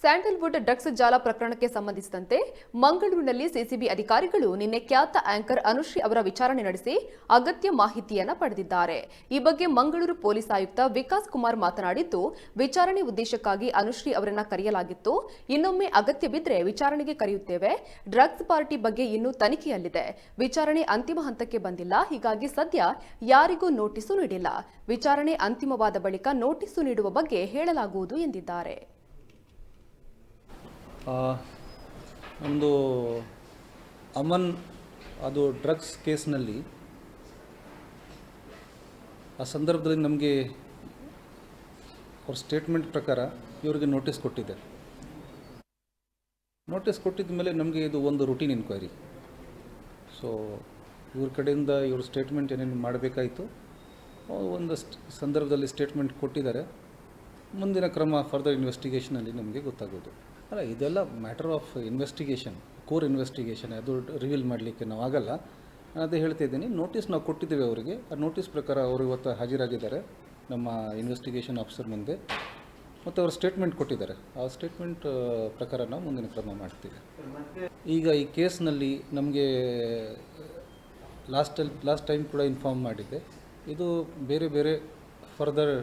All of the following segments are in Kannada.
ಸ್ಯಾಂಡಲ್ವುಡ್ ಡ್ರಗ್ಸ್ ಜಾಲ ಪ್ರಕರಣಕ್ಕೆ ಸಂಬಂಧಿಸಿದಂತೆ ಮಂಗಳೂರಿನಲ್ಲಿ ಸಿಸಿಬಿ ಅಧಿಕಾರಿಗಳು ನಿನ್ನೆ ಖ್ಯಾತ ಆಂಕರ್ ಅನುಶ್ರೀ ಅವರ ವಿಚಾರಣೆ ನಡೆಸಿ ಅಗತ್ಯ ಮಾಹಿತಿಯನ್ನು ಪಡೆದಿದ್ದಾರೆ. ಈ ಬಗ್ಗೆ ಮಂಗಳೂರು ಪೊಲೀಸ್ ಆಯುಕ್ತ ವಿಕಾಸ್ ಕುಮಾರ್ ಮಾತನಾಡಿದ್ದು, ವಿಚಾರಣೆ ಉದ್ದೇಶಕ್ಕಾಗಿ ಅನುಶ್ರೀ ಅವರನ್ನ ಕರೆಯಲಾಗಿತ್ತು. ಇನ್ನೊಮ್ಮೆ ಅಗತ್ಯ ಬಿದ್ದರೆ ವಿಚಾರಣೆಗೆ ಕರೆಯುತ್ತೇವೆ. ಡ್ರಗ್ಸ್ ಪಾರ್ಟಿ ಬಗ್ಗೆ ಇನ್ನೂ ತನಿಖೆಯಲ್ಲಿದೆ. ವಿಚಾರಣೆ ಅಂತಿಮ ಹಂತಕ್ಕೆ ಬಂದಿಲ್ಲ. ಹೀಗಾಗಿ ಸದ್ಯ ಯಾರಿಗೂ ನೋಟಿಸು ನೀಡಿಲ್ಲ. ವಿಚಾರಣೆ ಅಂತಿಮವಾದ ಬಳಿಕ ನೋಟಿಸು ನೀಡುವ ಬಗ್ಗೆ ಹೇಳಲಾಗುವುದು ಎಂದಿದ್ದಾರೆ. ಒಂದು ಅಮನ್ ಅದು ಡ್ರಗ್ಸ್ ಕೇಸ್ನಲ್ಲಿ ಆ ಸಂದರ್ಭದಲ್ಲಿ ನಮಗೆ ಅವ್ರ ಸ್ಟೇಟ್ಮೆಂಟ್ ಪ್ರಕಾರ ಇವರಿಗೆ ನೋಟಿಸ್ ಕೊಟ್ಟಿದೆ. ನೋಟಿಸ್ ಕೊಟ್ಟಿದ್ದ ಮೇಲೆ ನಮಗೆ ಇದು ಒಂದು ರೂಟೀನ್ ಎನ್ಕ್ವೈರಿ. ಸೊ ಇವ್ರ ಕಡೆಯಿಂದ ಇವ್ರ ಸ್ಟೇಟ್ಮೆಂಟ್ ಏನೇನು ಮಾಡಬೇಕಾಯಿತು ಒಂದು ಸಂದರ್ಭದಲ್ಲಿ ಸ್ಟೇಟ್ಮೆಂಟ್ ಕೊಟ್ಟಿದ್ದಾರೆ. ಮುಂದಿನ ಕ್ರಮ ಫರ್ದರ್ ಇನ್ವೆಸ್ಟಿಗೇಷನಲ್ಲಿ ನಮಗೆ ಗೊತ್ತಾಗೋದು. ಅಲ್ಲ, ಇದೆಲ್ಲ matter of investigation, core investigation. ಅದು ರಿವೀಲ್ ಮಾಡಲಿಕ್ಕೆ ನಾವು ಆಗಲ್ಲ. ಅದೇ ಹೇಳ್ತಾ ಇದ್ದೀನಿ. ನೋಟಿಸ್ ನಾವು ಕೊಟ್ಟಿದ್ದೇವೆ ಅವರಿಗೆ. ಆ ನೋಟಿಸ್ ಪ್ರಕಾರ ಅವರು ಇವತ್ತು ಹಾಜರಾಗಿದ್ದಾರೆ ನಮ್ಮ ಇನ್ವೆಸ್ಟಿಗೇಷನ್ ಆಫೀಸರ್ ಮುಂದೆ, ಮತ್ತು ಅವರು ಸ್ಟೇಟ್ಮೆಂಟ್ ಕೊಟ್ಟಿದ್ದಾರೆ. ಆ ಸ್ಟೇಟ್ಮೆಂಟ್ ಪ್ರಕಾರ ನಾವು ಮುಂದಿನ ಕ್ರಮ ಮಾಡ್ತೀವಿ. ಈಗ ಈ ಕೇಸ್ನಲ್ಲಿ ನಮಗೆ ಲಾಸ್ಟ್ ಟೈಮ್ ಕೂಡ ಇನ್ಫಾರ್ಮ್ ಮಾಡಿದ್ದೆ. ಇದು ಬೇರೆ ಬೇರೆ ಫರ್ದರ್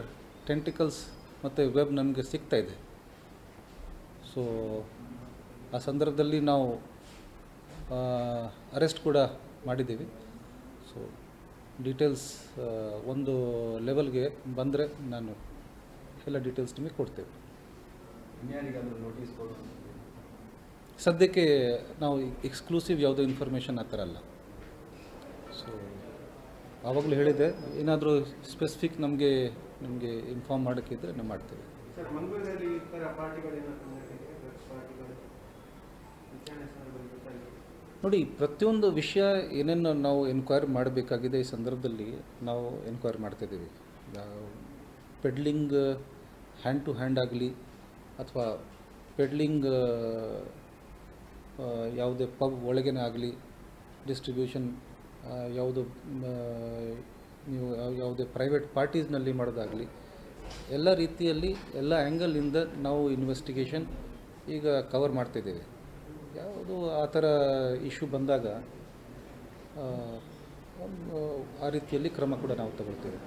ಟೆಂಟಿಕಲ್ಸ್ ಮತ್ತು ವೆಬ್ ನಮಗೆ ಸಿಗ್ತಾ ಇದೆ. ಸೊ ಆ ಸಂದರ್ಭದಲ್ಲಿ ನಾವು ಅರೆಸ್ಟ್ ಕೂಡ ಮಾಡಿದ್ದೀವಿ. ಸೊ ಡೀಟೇಲ್ಸ್ ಒಂದು ಲೆವೆಲ್ಗೆ ಬಂದರೆ ನಾನು ಎಲ್ಲ ಡೀಟೇಲ್ಸ್ ನಿಮಗೆ ಕೊಡ್ತೇವೆ. ಸದ್ಯಕ್ಕೆ ನಾವು ಎಕ್ಸ್ಕ್ಲೂಸಿವ್ ಯಾವುದೋ ಇನ್ಫಾರ್ಮೇಷನ್ ಆ ಥರ ಅಲ್ಲ. ಸೊ ಆವಾಗಲೂ ಹೇಳಿದೆ, ಏನಾದರೂ ಸ್ಪೆಸಿಫಿಕ್ ನಮಗೆ ಇನ್ಫಾರ್ಮ್ ಮಾಡೋಕ್ಕಿದ್ರೆ ನಾವು ಮಾಡ್ತೇವೆ. ನೋಡಿ, ಪ್ರತಿಯೊಂದು ವಿಷಯ ಏನೇನು ನಾವು ಎನ್ಕ್ವೈರಿ ಮಾಡಬೇಕಾಗಿದೆ ಈ ಸಂದರ್ಭದಲ್ಲಿ ನಾವು ಎನ್ಕ್ವೈರಿ ಮಾಡ್ತಾಯಿದ್ದೀವಿ. ಪೆಡ್ಲಿಂಗ್ ಹ್ಯಾಂಡ್ ಟು ಹ್ಯಾಂಡ್ ಆಗಲಿ ಅಥವಾ ಪೆಡ್ಲಿಂಗ್ ಯಾವುದೇ ಪಬ್ ಒಳಗೇನೆ ಆಗಲಿ, ಡಿಸ್ಟ್ರಿಬ್ಯೂಷನ್ ಯಾವುದು ನೀವು ಯಾವುದೇ ಪ್ರೈವೇಟ್ ಪಾರ್ಟೀಸ್ನಲ್ಲಿ ಮಾಡೋದಾಗಲಿ, ಎಲ್ಲ ರೀತಿಯಲ್ಲಿ ಎಲ್ಲ ಆ್ಯಂಗಲಿಂದ ನಾವು ಇನ್ವೆಸ್ಟಿಗೇಷನ್ ಈಗ ಕವರ್ ಮಾಡ್ತಿದ್ದೇವೆ. ಯಾವುದು ಆ ಥರ ಇಶ್ಯೂ ಬಂದಾಗ ಆ ರೀತಿಯಲ್ಲಿ ಕ್ರಮ ಕೂಡ ನಾವು ತಗೊಳ್ತೇವೆ.